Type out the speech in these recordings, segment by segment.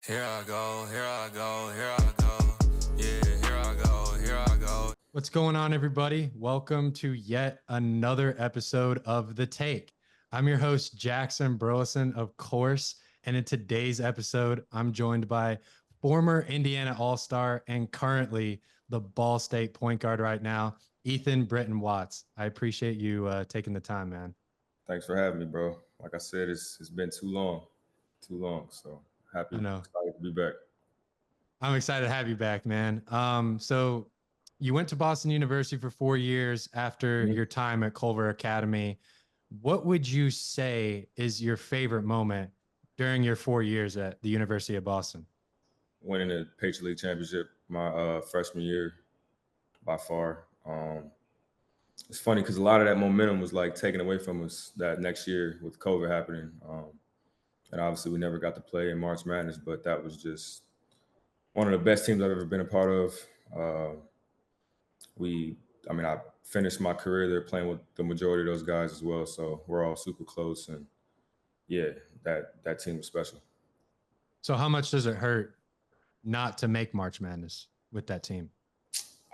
Here I go, here I go, here I go. Yeah, here I go, here I go. What's going on, everybody? Welcome to yet another episode of The Take. I'm your host, Jackson Burleson, of course. And in today's episode, I'm joined by former Indiana All Star and currently the Ball State point guard right now, Ethan Britton Watts. I appreciate you taking the time, man. Thanks for having me, bro. Like I said, it's been too long. So I happy, know. excited to be back. I'm excited to have you back, man. So you went to Boston University for 4 years after Mhm. your time at Culver Academy. What would you say is your favorite moment during your 4 years at the University of Boston? Winning the Patriot League championship my freshman year by far. It's funny because a lot of that momentum was like taken away from us that next year with COVID happening, and obviously we never got to play in March Madness. But that was just one of the best teams I've ever been a part of. Uh, we, I finished my career there playing with the majority of those guys as well. So we're all super close, and yeah, that team was special. So how much does it hurt not to make March Madness with that team?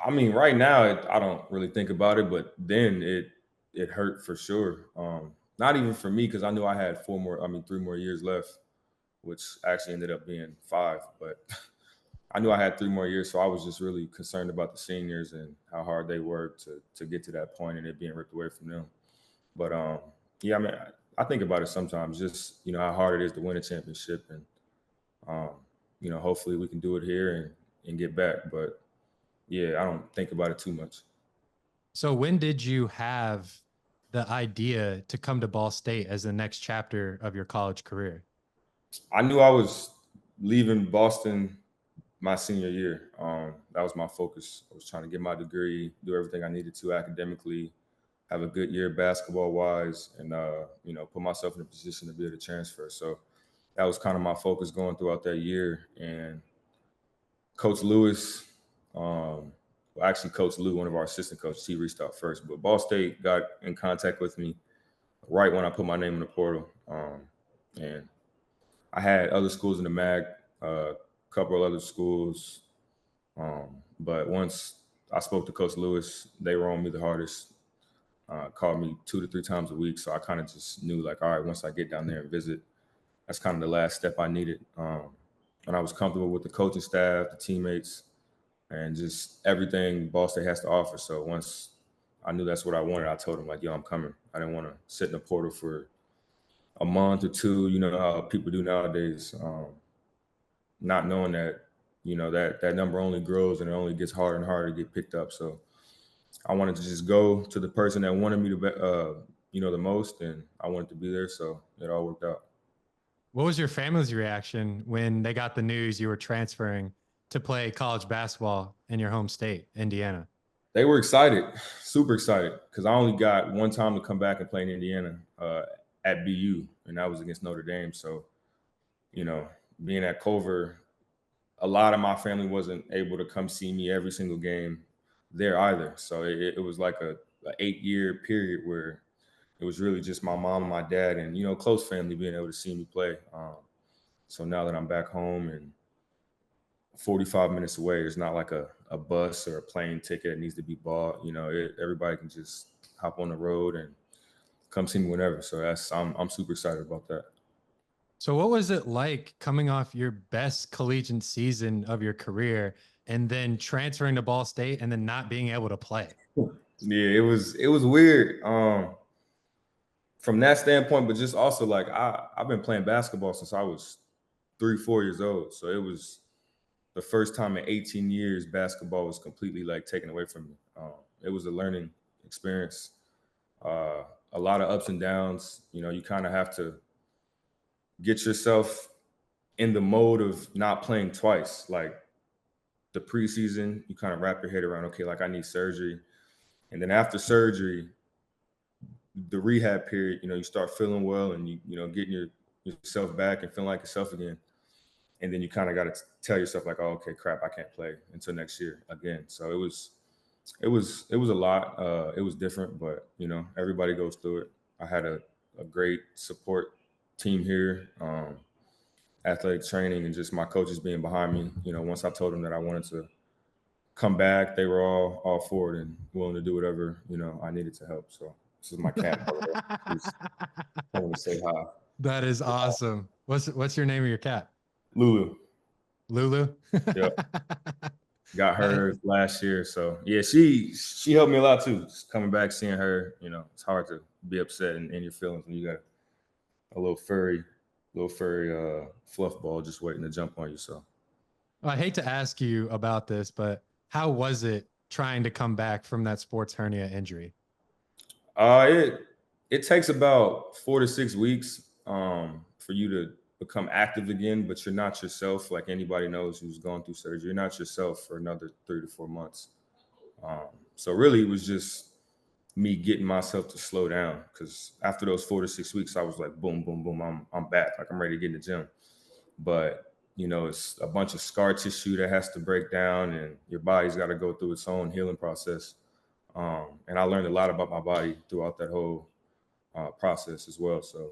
I mean, right now I don't really think about it, but then it hurt for sure. Not even for me because I knew I had 3 more years left, which actually ended up being five. But I knew I had 3 more years, so I was just really concerned about the seniors and how hard they worked to get to that point and it being ripped away from them. But yeah, I think about it sometimes, just how hard it is to win a championship, and um, hopefully we can do it here and get back. But yeah, I don't think about it too much. So when did you have the idea to come to Ball State as the next chapter of your college career? I knew I was leaving Boston my senior year. That was my focus. I was trying to get my degree, do everything I needed to academically, have a good year basketball wise, and put myself in a position to be able to transfer. So that was kind of my focus going throughout that year. And Coach Lewis, actually Coach Lou, one of our assistant coaches, he reached out first. But Ball State got in contact with me right when I put my name in the portal. And I had other schools in the MAC, a couple of other schools. But once I spoke to Coach Lewis, they were on me the hardest. Called me 2 to 3 times a week. So I kind of just knew, like, all right, once I get down there and visit, that's kind of the last step I needed. And I was comfortable with the coaching staff, the teammates, and just everything Ball State has to offer. So once I knew that's what I wanted, I told him, like, yo, I'm coming. I didn't want to sit in the portal for a month or two, you know how people do nowadays, not knowing that, that number only grows and it only gets harder and harder to get picked up. So I wanted to just go to the person that wanted me to, the most, and I wanted to be there. So it all worked out. What was your family's reaction when they got the news you were transferring to play college basketball in your home state, Indiana? They were excited, super excited, because I only got one time to come back and play in Indiana at BU, and that was against Notre Dame. So, you know, being at Culver, a lot of my family wasn't able to come see me every single game there either. So it was like a 8 year period where it was really just my mom and my dad and, close family being able to see me play. So now that I'm back home and 45 minutes away, there's not like a bus or a plane ticket that needs to be bought. Everybody can just hop on the road and come see me whenever. So I'm super excited about that. So, what was it like coming off your best collegiate season of your career and then transferring to Ball State and then not being able to play? Yeah, it was weird from that standpoint, but just also like I've been playing basketball since I was 3, 4 years old. So it was the first time in 18 years basketball was completely like taken away from me. It was a learning experience, uh, a lot of ups and downs. You kind of have to get yourself in the mode of not playing twice. Like the preseason, you kind of wrap your head around, okay, like I need surgery. And then after surgery, the rehab period, you start feeling well and getting yourself back and feeling like yourself again. And then you kind of got to tell yourself like, oh, okay, crap, I can't play until next year again. So it was a lot. It was different, but everybody goes through it. I had a great support team here. athletic training and just my coaches being behind me. Once I told them that I wanted to come back, they were all for it and willing to do whatever, I needed to help. So this is my cat. He's coming to say hi. That is awesome. What's your name of your cat? Lulu. Lulu? Yep. Got her last year. So yeah, she helped me a lot too. Just coming back, seeing her, it's hard to be upset in your feelings when you got a little furry fluff ball just waiting to jump on you. So I hate to ask you about this, but how was it trying to come back from that sports hernia injury? It takes about 4 to 6 weeks for you to become active again, but you're not yourself. Like anybody knows who's going through surgery, you're not yourself for another 3 to 4 months. So really it was just me getting myself to slow down, because after those 4 to 6 weeks, I was like, boom, boom, boom, I'm back. Like I'm ready to get in the gym. But it's a bunch of scar tissue that has to break down, and your body's got to go through its own healing process. And I learned a lot about my body throughout that whole process as well. So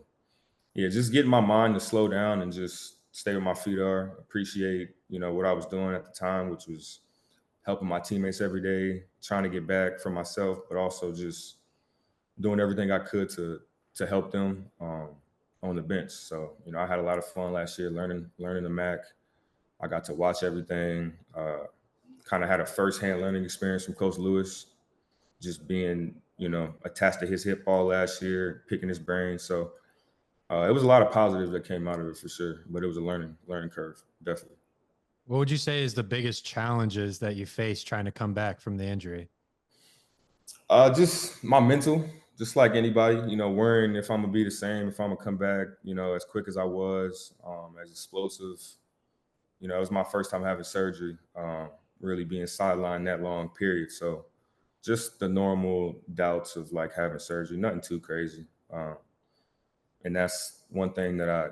yeah, just getting my mind to slow down and just stay where my feet are, appreciate, what I was doing at the time, which was helping my teammates every day, trying to get back for myself, but also just doing everything I could to help them on the bench. So, I had a lot of fun last year learning the MAC. I got to watch everything, kind of had a firsthand learning experience from Coach Lewis, just being, attached to his hip all last year, picking his brain. So it was a lot of positives that came out of it for sure, but it was a learning curve, definitely. What would you say is the biggest challenges that you face trying to come back from the injury? Just my mental, just like anybody, worrying if I'm gonna be the same, if I'm gonna come back, as quick as I was, as explosive. It was my first time having surgery, really being sidelined that long period. So just the normal doubts of like having surgery, nothing too crazy. And that's one thing that I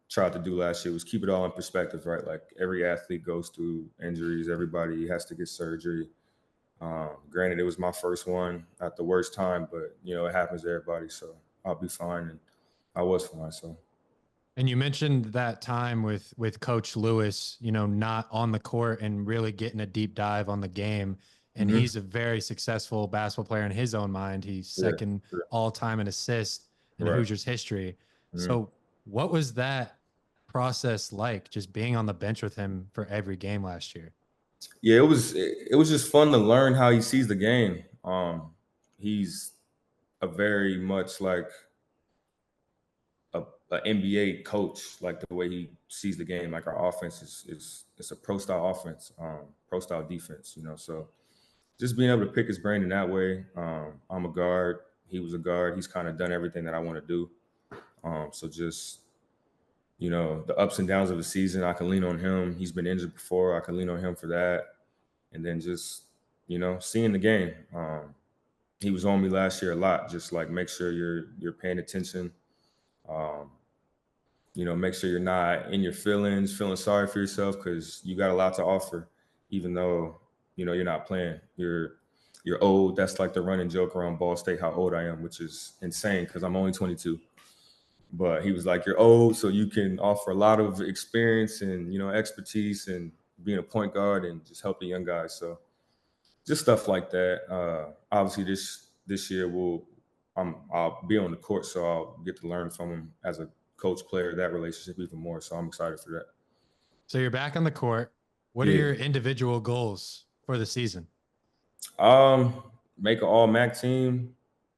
tried to do last year, was keep it all in perspective, right? Like every athlete goes through injuries. Everybody has to get surgery. Granted, it was my first one at the worst time, but it happens to everybody. So I'll be fine. And I was fine. So. And you mentioned that time with Coach Lewis, not on the court and really getting a deep dive on the game. And he's a very successful basketball player in his own mind. He's second all time in assists in Hoosiers history. So what was that process like, just being on the bench with him for every game last year? Yeah, it was just fun to learn how he sees the game. He's a very much like a NBA coach, like the way he sees the game. Like our offense is it's a pro style offense, pro style defense, So just being able to pick his brain in that way. I'm a guard. He was a guard. He's kind of done everything that I want to do. So just, the ups and downs of the season, I can lean on him. He's been injured before. I can lean on him for that. And then just, seeing the game. He was on me last year a lot. Just like make sure you're paying attention. Make sure you're not in your feelings, feeling sorry for yourself, because you got a lot to offer, even though, you're not playing. You're old. That's like the running joke around Ball State, how old I am, which is insane because I'm only 22. But he was like, you're old, so you can offer a lot of experience and, expertise and being a point guard and just help the young guys. So just stuff like that. Obviously this year I'll be on the court, so I'll get to learn from him as a coach player, that relationship even more. So I'm excited for that. So you're back on the court. What are your individual goals for the season? Make an all MAC team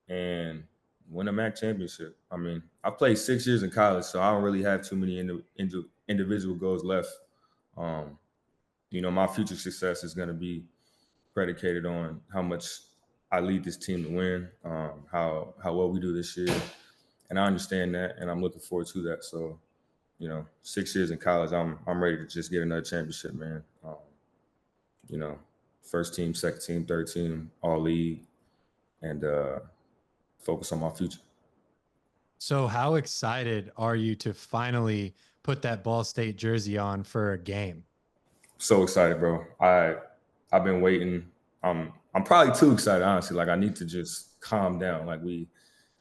and win a MAC championship. I mean, I played 6 years in college, so I don't really have too many individual goals left. My future success is going to be predicated on how much I lead this team to win, how well we do this year. And I understand that, and I'm looking forward to that. So, 6 years in college, I'm ready to just get another championship, man. First team, second team, third team, all league, and focus on my future. So how excited are you to finally put that Ball State jersey on for a game? So excited, bro. I've been waiting. I'm probably too excited, honestly. Like I need to just calm down. Like we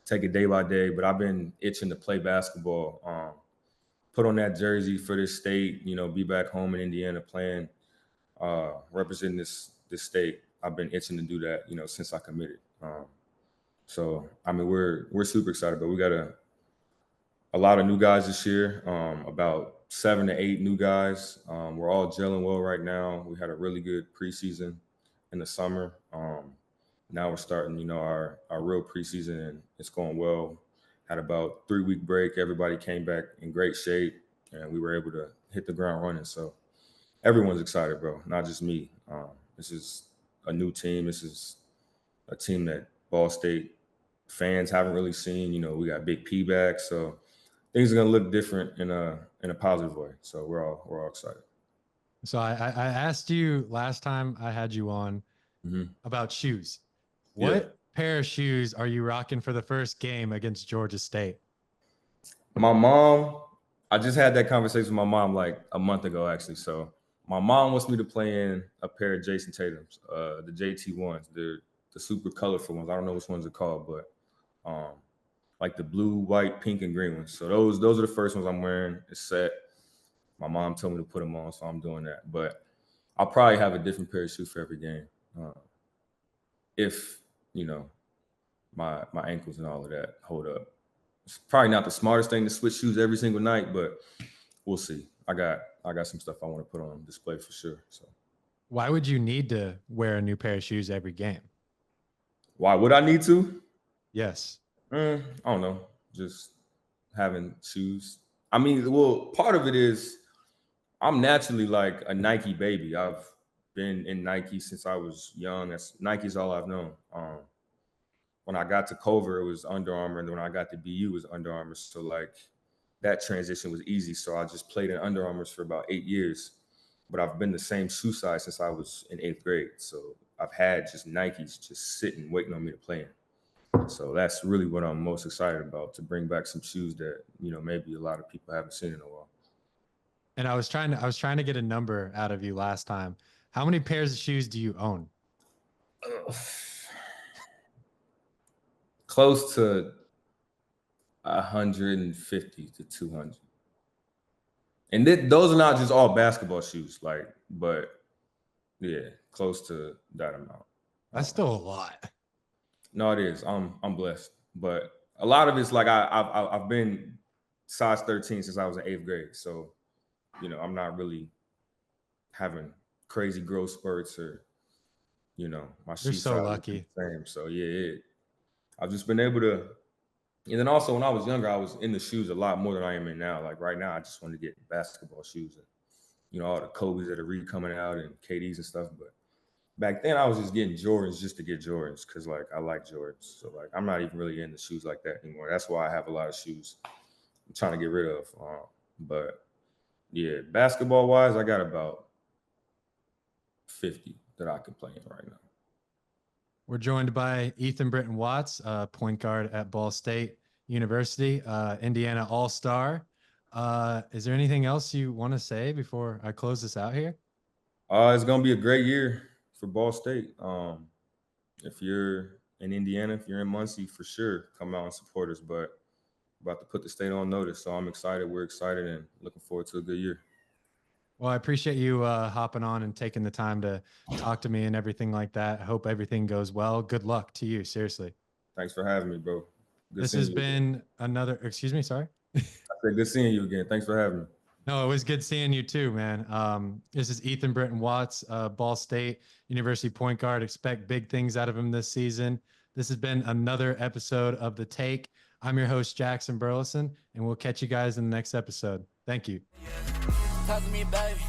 take it day by day, but I've been itching to play basketball. put on that jersey for this state, be back home in Indiana playing, representing this state. I've been itching to do that, since I committed. So I mean, we're super excited, but we got a lot of new guys this year, about 7 to 8 new guys. We're all gelling well right now. We had a really good preseason in the summer. Now we're starting, our real preseason, and it's going well. Had about 3-week break. Everybody came back in great shape, and we were able to hit the ground running. So everyone's excited, bro, not just me. This is a new team. This is a team that Ball State fans haven't really seen. We got Big P back, so things are gonna look different in a positive way. So we're all excited. So I asked you last time I had you on Mm-hmm. about shoes. What pair of shoes are you rocking for the first game against Georgia State? My mom, I just had that conversation with my mom like a month ago, actually. So my mom wants me to play in a pair of Jason Tatum's, the JT ones, the super colorful ones. I don't know which ones are called, but like the blue, white, pink, and green ones. So those are the first ones I'm wearing. It's set. My mom told me to put them on, so I'm doing that. But I'll probably have a different pair of shoes for every game. If my ankles and all of that hold up. It's probably not the smartest thing to switch shoes every single night, but we'll see. I got some stuff I want to put on display for sure. So why would you need to wear a new pair of shoes every game? Why would I need to? Yes. I don't know. Just having shoes. I mean, well, part of it is I'm naturally like a Nike baby. I've been in Nike since I was young. Nike's all I've known. When I got to Culver, it was Under Armour, and then when I got to BU, it was Under Armour. So like that transition was easy. So I just played in Under Armours for about 8 years, but I've been the same shoe size since I was in 8th grade. So I've had just Nikes just sitting, waiting on me to play in. So that's really what I'm most excited about, to bring back some shoes that, maybe a lot of people haven't seen in a while. And I was trying to get a number out of you last time. How many pairs of shoes do you own? Close to 150 to 200. And those are not just all basketball shoes, but yeah, close to that amount. That's still a lot. No, it is. I'm blessed, but a lot of it's like I've been size 13 since I was in 8th grade, so I'm not really having crazy growth spurts or my shoes. You're so lucky. Same. So yeah, I've just been able to. And then also when I was younger, I was in the shoes a lot more than I am in now. Like right now, I just want to get basketball shoes and all the Kobe's that are coming out and KDs and stuff, but back then, I was just getting Jordans just to get Jordans because, I like Jordans. So, I'm not even really into shoes like that anymore. That's why I have a lot of shoes I'm trying to get rid of. But, yeah, basketball-wise, I got about 50 that I can play in right now. We're joined by Ethan Britton Watts, point guard at Ball State University, Indiana All-Star. Is there anything else you want to say before I close this out here? It's going to be a great year for Ball State. If you're in Indiana, if you're in Muncie, for sure, come out and support us. But about to put the state on notice, so I'm excited. We're excited and looking forward to a good year. Well, I appreciate you hopping on and taking the time to talk to me and everything like that. I hope everything goes well. Good luck to you, seriously. Thanks for having me, bro. This has been another, excuse me, sorry? I said good seeing you again. Thanks for having me. No, it was good seeing you too, man. This is Ethan Britton Watts, Ball State University point guard. Expect big things out of him this season. This has been another episode of The Take. I'm your host, Jackson Burleson, and we'll catch you guys in the next episode. Thank you. Talk to me, baby.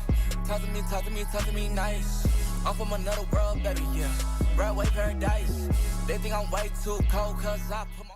Talk to me nice. I'm from another world, baby, yeah. Broadway paradise. They think I'm way too cold, cause I put my